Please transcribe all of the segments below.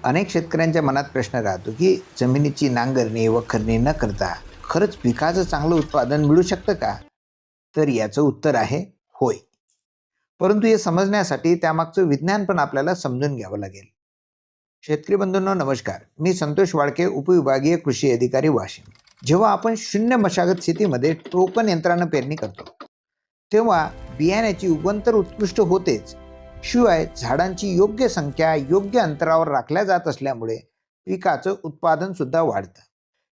अनेक शेतकऱ्यांच्या मनात प्रश्न राहतो की जमिनीची नांगरणी वखरणी न करता खरंच पिकाचं चांगलं उत्पादन मिळू शकतं का? तर याचं उत्तर आहे होय. परंतु हे समजण्यासाठी त्यामागचं विज्ञान पण आपल्याला समजून घ्यावं लागेल. शेतकरी बंधूंनो नमस्कार, मी संतोष वाळके, उपविभागीय कृषी अधिकारी वाशिम. जेव्हा आपण शून्य मशागत शेतीमध्ये टोकन यंत्रानं पेरणी करतो तेव्हा बियाण्याची उगवण तर उत्कृष्ट होतेच, शिवाय झाडांची योग्य संख्या योग्य अंतरावर राखल्या जात असल्यामुळे पिकाचं उत्पादन सुद्धा वाढतं.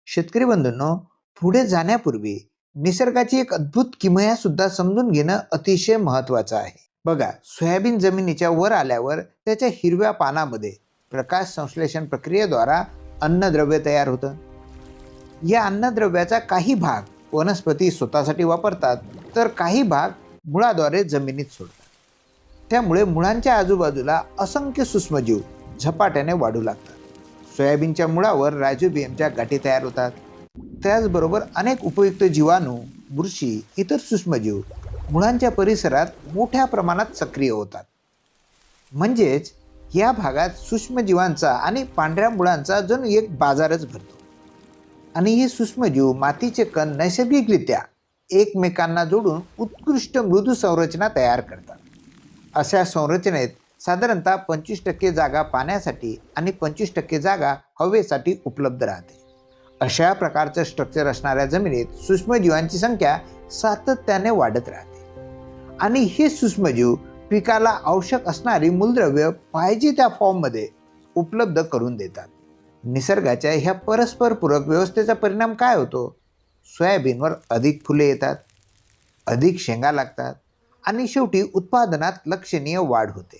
शेतकरी बंधूंनो, पुढे जाण्यापूर्वी निसर्गाची एक अद्भुत किमया सुद्धा समजून घेणं अतिशय महत्त्वाचं आहे. बघा, सोयाबीन जमिनीच्या वर आल्यावर त्याच्या हिरव्या पानामध्ये प्रकाश संश्लेषण प्रक्रियेद्वारा अन्नद्रव्य तयार होतं. या अन्नद्रव्याचा काही भाग वनस्पती स्वतःसाठी वापरतात, तर काही भाग मुळाद्वारे जमिनीत सोडतात. त्यामुळे मुळांच्या आजूबाजूला असंख्य सूक्ष्मजीव झपाट्याने वाढू लागतात. सोयाबीनच्या मुळावर रायझोबियमच्या गाठी तयार होतात. त्याचबरोबर अनेक उपयुक्त जीवाणू, बुरशी, इतर सूक्ष्मजीव मुळांच्या परिसरात मोठ्या प्रमाणात सक्रिय होतात. म्हणजेच या भागात सूक्ष्मजीवांचा आणि पांढऱ्या मुळांचा जणू एक बाजारच भरतो. आणि हे सूक्ष्मजीव मातीचे कण नैसर्गिकरित्या एकमेकांना जोडून उत्कृष्ट मृदू संरचना तयार करतात. अशा संरचनेत साधारणतः 25% जागा पाण्यासाठी आणि 25% जागा हवेसाठी उपलब्ध राहते. अशा प्रकारचं स्ट्रक्चर असणाऱ्या जमिनीत सूक्ष्मजीवांची संख्या सातत्याने वाढत राहते आणि हे सूक्ष्मजीव पिकाला आवश्यक असणारी मूलद्रव्य पाहिजे त्या फॉर्ममध्ये उपलब्ध करून देतात. निसर्गाच्या ह्या परस्पर पूरक व्यवस्थेचा परिणाम काय होतो? सोयाबीनवर अधिक फुले येतात, अधिक शेंगा लागतात आणि शेवटी उत्पादनात लक्षणीय वाढ होते.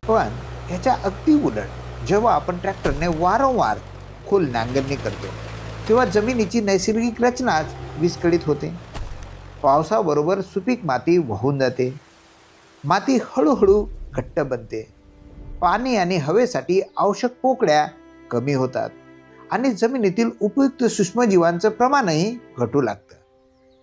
पण ह्याच्या अगदी उलट जेव्हा आपण ट्रॅक्टरने वारंवार खोल नांगरणी करतो तेव्हा जमिनीची नैसर्गिक रचनाच विस्कळीत होते. पावसाबरोबर सुपीक माती वाहून जाते, माती हळूहळू घट्ट बनते, पाणी आणि हवेसाठी आवश्यक पोकळ्या कमी होतात आणि जमिनीतील उपयुक्त सूक्ष्मजीवांचं प्रमाणही घटू लागतं.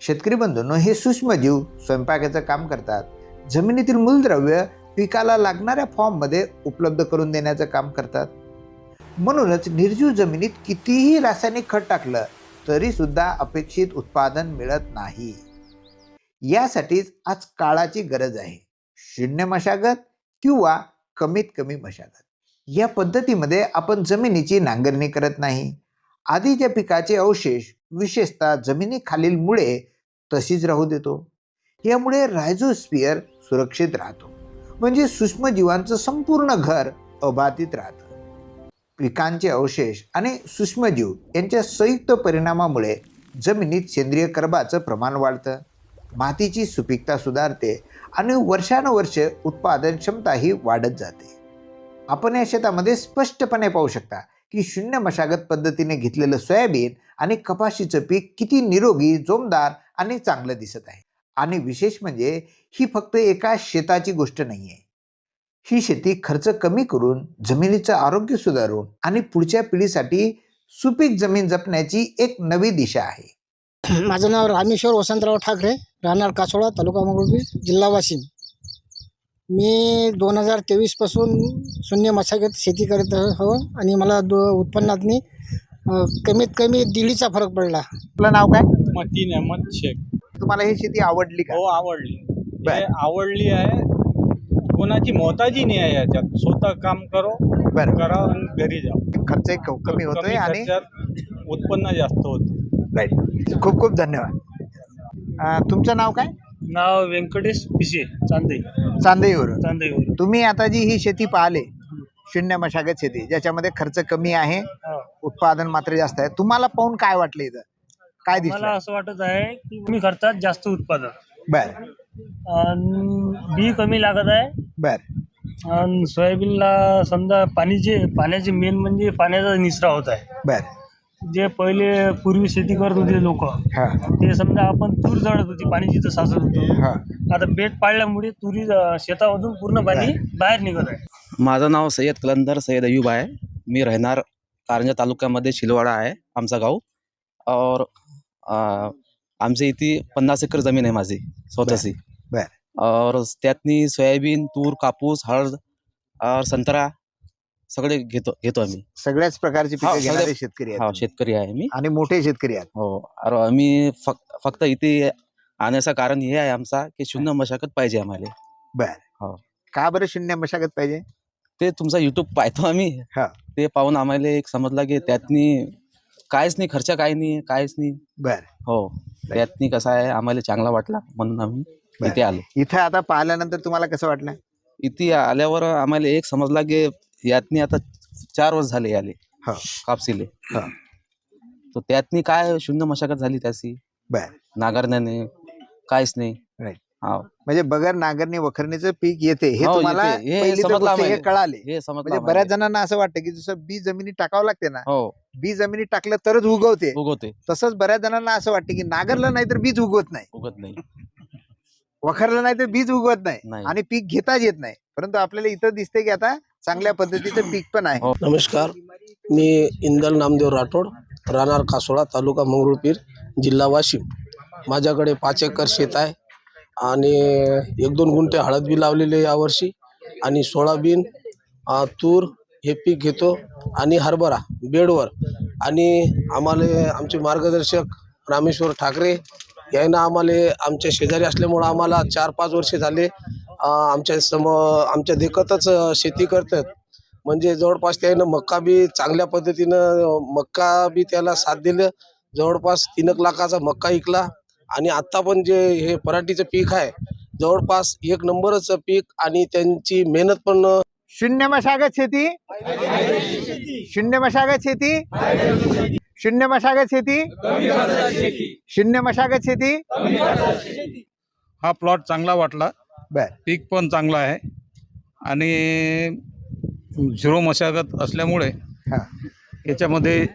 शेतकरी बंधूंनो, हे सूक्ष्मजीव स्वयंपाकाचं काम करतात, जमिनीतील मूलद्रव्य पिकाला लागणाऱ्या फॉर्ममध्ये उपलब्ध करून देण्याचं काम करतात. म्हणूनच निर्जीव जमिनीत कितीही रासायनिक खत टाकलं तरी सुद्धा अपेक्षित उत्पादन मिळत नाही. यासाठीच आज काळाची गरज आहे. शून्य मशागत किंवा कमीत कमी मशागत या पद्धतीमध्ये आपण जमिनीची नांगरणी करत नाही. आधीच्या पिकाचे अवशेष, विशेषतः जमिनीखालील मुळे तशीच राहू देतो. यामुळे रायझोस्फिअर सुरक्षित राहतो, म्हणजे सूक्ष्मजीवांचं संपूर्ण घर अबाधित राहतं. पिकांचे अवशेष आणि सूक्ष्मजीव यांच्या संयुक्त परिणामामुळे जमिनीत सेंद्रिय कर्बाचं प्रमाण वाढतं, मातीची सुपीकता सुधारते आणि वर्षानुवर्ष उत्पादन क्षमताही वाढत जाते. आपण या शेतामध्ये स्पष्टपणे पाहू शकता की शून्य मशागत पद्धतीने घेतलेलं सोयाबीन आणि कपाशीचं पीक किती निरोगी, जोमदार आणि चांगलं दिसत आहे. आणि विशेष म्हणजे ही फक्त एका शेताची गोष्ट नाही आहे. ही शेती खर्च कमी करून, जमिनीचं आरोग्य सुधारून आणि पुढच्या पिढीसाठी सुपीक जमीन जपण्याची एक नवी दिशा आहे. माझं नाव रामेश्वर वसंतराव ठाकरे, राहणार कासोळा, तालुका मंगरुळपीर, जिल्हा वाशिम. मी 2023 पासून शून्य मशागत शेती करत आहो आणि मला उत्पन्नातनी कमीत कमी दीडीचा फरक पडला. आपलं नाव काय? मतीन अहमद शेख. तुम्हाला ही शेती आवडली का? हो, आवडली. हे आवडली आहे. कोणाची मोहताजी नाही आहे याच्यात. स्वतः काम करा आणि घरी जा. खर्च कमी होतोय आणि उत्पन्न जास्त होते. राईट. खूप खूप धन्यवाद. तुमचं नाव काय? नाव व्यंकटेश पिसे, चांदेईवरून. तुम्ही आता जी ही शेती पाहिले, शून्य मशागत शेती, ज्याच्यामध्ये खर्च कमी आहे, उत्पादन मात्र जास्त आहे, तुम्हाला पाहून काय वाटलं? इथं काय दिसलं? मला असं वाटत आहे की कमी खर्चात जास्त उत्पादन. बर. बी कमी लागत आहे. बर. आणि सोयाबीनला समजा पाण्याचे मेन म्हणजे पाण्याचा निचरा होत आहे. बर. जे पहिले पूर्वी शेती करत होते लोक, ते समजा आपण तूर जळत होती, पाणी जिथं साचत होतं. आता बेट पाडल्यामुळे तुरी शेतामधून पूर्ण पाणी बाहेर निघत आहे. माझं नाव सय्यद कलंदर सय्यद अयूब आहे. मी राहणार कारंजा तालुक्यामध्ये शिलवाडा आहे आमचा गाव. और आमच्या इथे 50 एकर जमीन आहे माझी स्वतःची. और त्यातनी सोयाबीन, तूर, कापूस, हळद और संतरा सगळे घेतो आम्ही. सगळ्याच प्रकारची हा, पिके घेणारे सगळे- शेतकरी हा, आहेत शेतकरी आहे मी. आणि मोठे शेतकरी आहेत. हो, अरे आम्ही फक्त इथे आणण्याचं कारण हे आहे आमचा की शून्य मशागत पाहिजे आम्हाला. बर, हो. का बरं शून्य मशागत पाहिजे? ते तुमचा युट्यूब पाहतो आम्ही. हा. ते पाहून आम्हाला एक समजलं की त्यातनी काहीच नाही, खर्च काही नाही, काहीच नाही. बर, हो, त्यातनी कसं आहे आम्हाला चांगला वाटला म्हणून आम्ही बरं. इथे आलो. इथं आता पाहिल्यानंतर तुम्हाला कसं वाटलं? इथे आल्यावर आम्हाला एक समजला की यातनी आता 4 वर्ष झाले आले हो. कापसीले. हो. तर त्यातनी काय शून्य मशागत झाली त्याची, बर, नांगरण्याने काहीच नाही. Right. हा, म्हणजे बगैर नांगरणी वखरणीचं पीक येते हे हो, तुम्हाला येते. हे पहिली तर समजलं गोष्ट हे आम्हाला. कळाले. हे समजलं म्हणजे आम्हाला. बऱ्याच जणांना असं वाटतं की जसं बी जमिनीत टाकावं लागते ना, हो, बी जमिनीत टाकलं तरच उगवते, उगवते, तसंच बऱ्याच जणांना असं वाटतं की नांगरलं नाही तर बीज उगवत नाही, उगत नाही. वखरलं नाही तर बीज उगवत नाही नाही. आणि पीक घेताच येत नाही. परंतु आपल्याला इथं दिसते की आता चांगल्या पद्धतीचं पीक पण आहे. हो. नमस्कार, मी इंदल नामदेव राठोड, राहणार कासोळा, तालुका मंगरुळपीर, जिल्हा वाशिम. माझ्याकडे 5 एकर शेत आहे आणि 1-2 गुंठे हळद बी लावलेले यावर्षी आणि सोयाबीन, तूर हे पीक घेतो आणि हरभरा बेडवर. आणि आम्हाला आमचे मार्गदर्शक रामेश्वर ठाकरे यानं आमच्या शेजारी असल्यामुळं आम्हाला 4-5 वर्षे झाले आमच्या देखतच शेती करतात. म्हणजे जवळपास त्यानं मक्का बी चांगल्या पद्धतीनं मक्का बी त्याला साथ दिलं. जवळपास 3 लाखाचा मक्का विकला आणि आत्ता पण जे हे पराठीचं पीक आहे जवळपास 1 नंबरच पीक आणि त्यांची मेहनत पण. शून्य मशागत शेती, शून्य मशागत शेती, शून्य मशागत शेती, शून्य मशागत शेती. हा प्लॉट चांगला वाटला, बर, पीक पण चांगला आहे आणि झिरो मशागत असल्यामुळे हा, याच्यामध्ये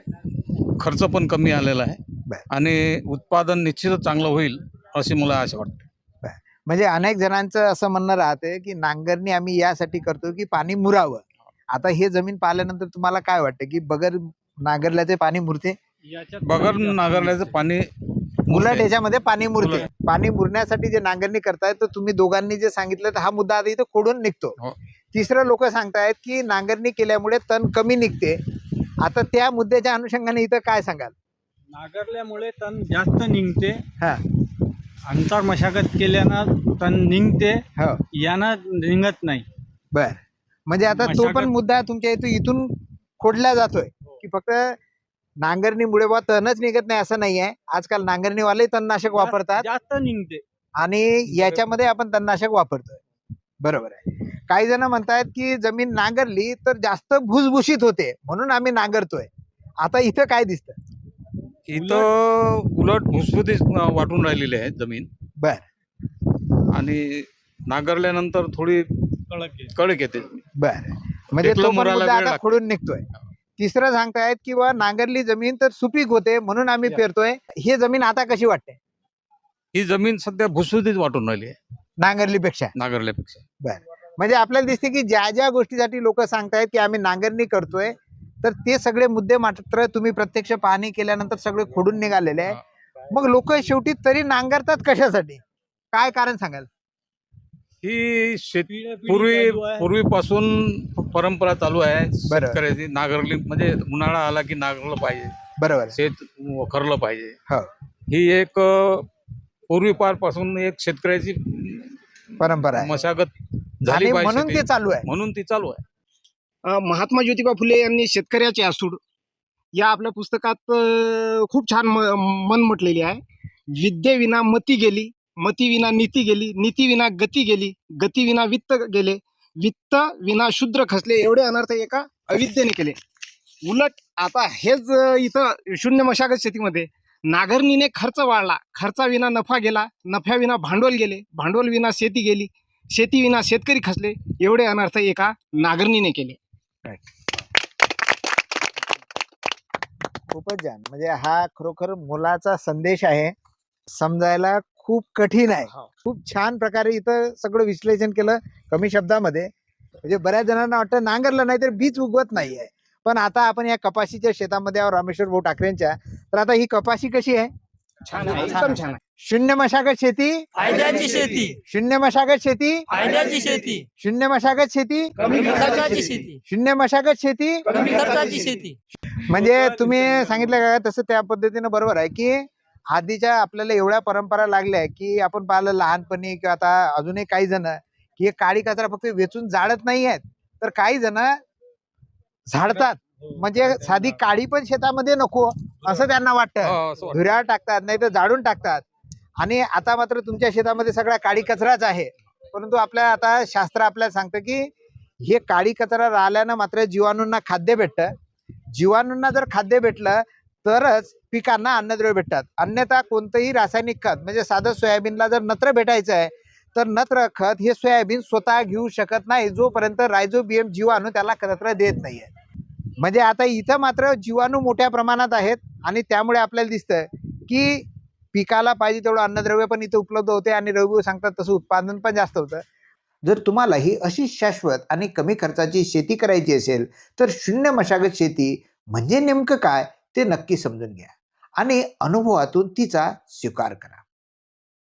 खर्च पण कमी आलेला आहे बर. आणि उत्पादन निश्चितच चांगलं होईल अशी मला आशा वाटते. म्हणजे अनेक जणांचं असं म्हणणं राहते की नांगरणी आम्ही यासाठी करतो की पाणी मुरावं. आता हे जमीन पाहिल्यानंतर तुम्हाला काय वाटतं की बगर नांगरल्याचे पाणी मुरते? बगर नांगरल्याचं पाणी उलट याच्यामध्ये पाणी मुरते. उलट. पाणी मुरण्यासाठी जे नांगरणी करतायत तर तुम्ही दोघांनी जे सांगितलं तर हा मुद्दा आता इथं खोडून निघतो. हो. तिसरं लोक सांगतायत की नांगरणी केल्यामुळे तण कमी निघते. आता त्या मुद्द्याच्या अनुषंगाने इथं काय सांगाल? नांगरल्यामुळे तण जास्त निघते, हा, अंतर मशागत केल्यानं तण निघते, हो, यानं निघत नाही. बर. म्हणजे आता तो मशागत- पण मुद्दा तुमच्या इथून खोडला जातोय की फक्त नांगरणीमुळे बा तणच निघत नाही असं नाही आहे. आजकाल नांगरणीवाले तणनाशक वापरतात जास्त निघते. आणि याच्यामध्ये आपण तणनाशक वापरतोय. बरोबर आहे. काही जण म्हणतायत की जमीन नांगरली तर जास्त भुसभुशीत होते म्हणून आम्ही नांगरतोय. आता इथं काय दिसतं? इथं उलट भुसभुशीत वाटून राहिलेली आहे जमीन बर, आणि नांगरल्यानंतर थोडी कडक येते. बर. म्हणजे टेकलं तो पण मुरायला मुद्दा वेळ आता लागतो. खोडून निघतोय. तिसरं सांगतायत की बा नांगरली जमीन तर सुपीक होते म्हणून आम्ही पेरतोय. ही जमीन आता कशी वाटते ही जमीन सध्या भुसभुशीत वाटून राहिली आहे नांगरलीपेक्षा? नांगरल्यापेक्षा. बर. म्हणजे आपल्याला दिसते की ज्या ज्या गोष्टीसाठी लोक सांगतायत की आम्ही नांगरणी करतोय तर ते सगळे मुद्दे मात्र तुम्ही प्रत्यक्ष पाहणी केल्यानंतर सगळे खोडून निघालेले आहे. मग लोक शेवटी तरी नांगरतात कशासाठी? काय कारण सांगाल? ही शेती पिढ्या चालू आहे. पूर्वीपासून परंपरा चालू आहे बरं. शेतकऱ्याची. नांगरली म्हणजे उन्हाळा आला की नांगरलं पाहिजे, बरोबर आहे. शेत वखरलं पाहिजे. हो, ही एक पूर्वीपारपासून एक शेतकऱ्याची परंपरा आहे मशागत आणि झाली म्हणून पाहिजे ते चालू आहे. म्हणून ती चालू आहे. महात्मा ज्योतिबा फुले यांनी शेतकऱ्याचे आसूड या आपल्या पुस्तकात खूप छान मन म्हटलेली आहे. विद्येविना मती गेली, मतीविना नीती गेली, नीतीविना गती गेली, गतीविना वित्त गेले, वित्त विना शूद्र खसले, एवढे अनर्थ एका अविद्येने केले. उलट आता हेच इथं शून्य मशागत शेतीमध्ये नांगरणीने खर्च वाढला, खर्चाविना नफा गेला, नफ्याविना भांडवल गेले, भांडवल विना शेती गेली, शेतीविना शेतकरी खसले, एवढे अनर्थ एका नांगरणीने केले. खूपच छान. म्हणजे हा खरोखर मोलाचा संदेश आहे. समजायला खूप कठीण आहे. खूप छान प्रकारे इथं सगळं विश्लेषण केलं कमी शब्दामध्ये. म्हणजे बऱ्याच जणांना वाटतं नांगरलं नाही तर बीज उगवत नाहीये. पण आता आपण या कपाशीच्या शेतामध्ये आहोत रामेश्वर भाऊ ठाकरेंच्या. तर आता ही कपाशी कशी आहे? एकदम छान आहे. शून्य मशागत शेती, फायद्याची शेती, शून्य मशागत शेती, फायद्याची शेती, शून्य मशागत शेती, कमी खर्चाची शेती, शून्य मशागत शेती. कमी खर्चाची शेती. म्हणजे तुम्ही सांगितलं का तसं त्या पद्धतीनं बरोबर आहे की आधीच्या आपल्याला एवढ्या परंपरा लागल्या की आपण पाहिलं लहानपणी किंवा आता अजूनही काही जण की हे काळी कचरा फक्त वेचून जाळत नाही आहेत, तर काही जण झाडतात. म्हणजे साधी काळी पण शेतामध्ये नको असं त्यांना वाटतं, धुऱ्यावर टाकतात नाही तर जाळून टाकतात. आणि आता मात्र तुमच्या शेतामध्ये सगळा काळी कचराच आहे. परंतु आपल्या आता शास्त्र आपल्याला सांगतं की हे काळी कचरा राहिल्यानं मात्र जीवाणूंना खाद्य भेटतं. जीवाणूंना जर खाद्य भेटलं तरच पिकांना अन्नद्रव्य भेटतात. अन्यथा कोणतंही रासायनिक खत म्हणजे साधं सोयाबीनला जर नत्र भेटायचं आहे तर नत्र खत हे सोयाबीन स्वतः घेऊ शकत नाही जोपर्यंत रायझोबियम जीवाणू त्याला नत्र देत नाहीये. म्हणजे आता इथं मात्र जीवाणू मोठ्या प्रमाणात आहेत आणि त्यामुळे आपल्याला दिसतं की पिकाला पाहिजे तेवढं अन्नद्रव्य पण इथं उपलब्ध होते आणि रघु सांगतात तसं उत्पादन पण जास्त होतं. जर तुम्हाला ही अशी शाश्वत आणि कमी खर्चाची शेती करायची असेल तर शून्य मशागत शेती म्हणजे नेमकं काय ते नक्की समजून घ्या आणि अनुभवातून तिचा स्वीकार करा.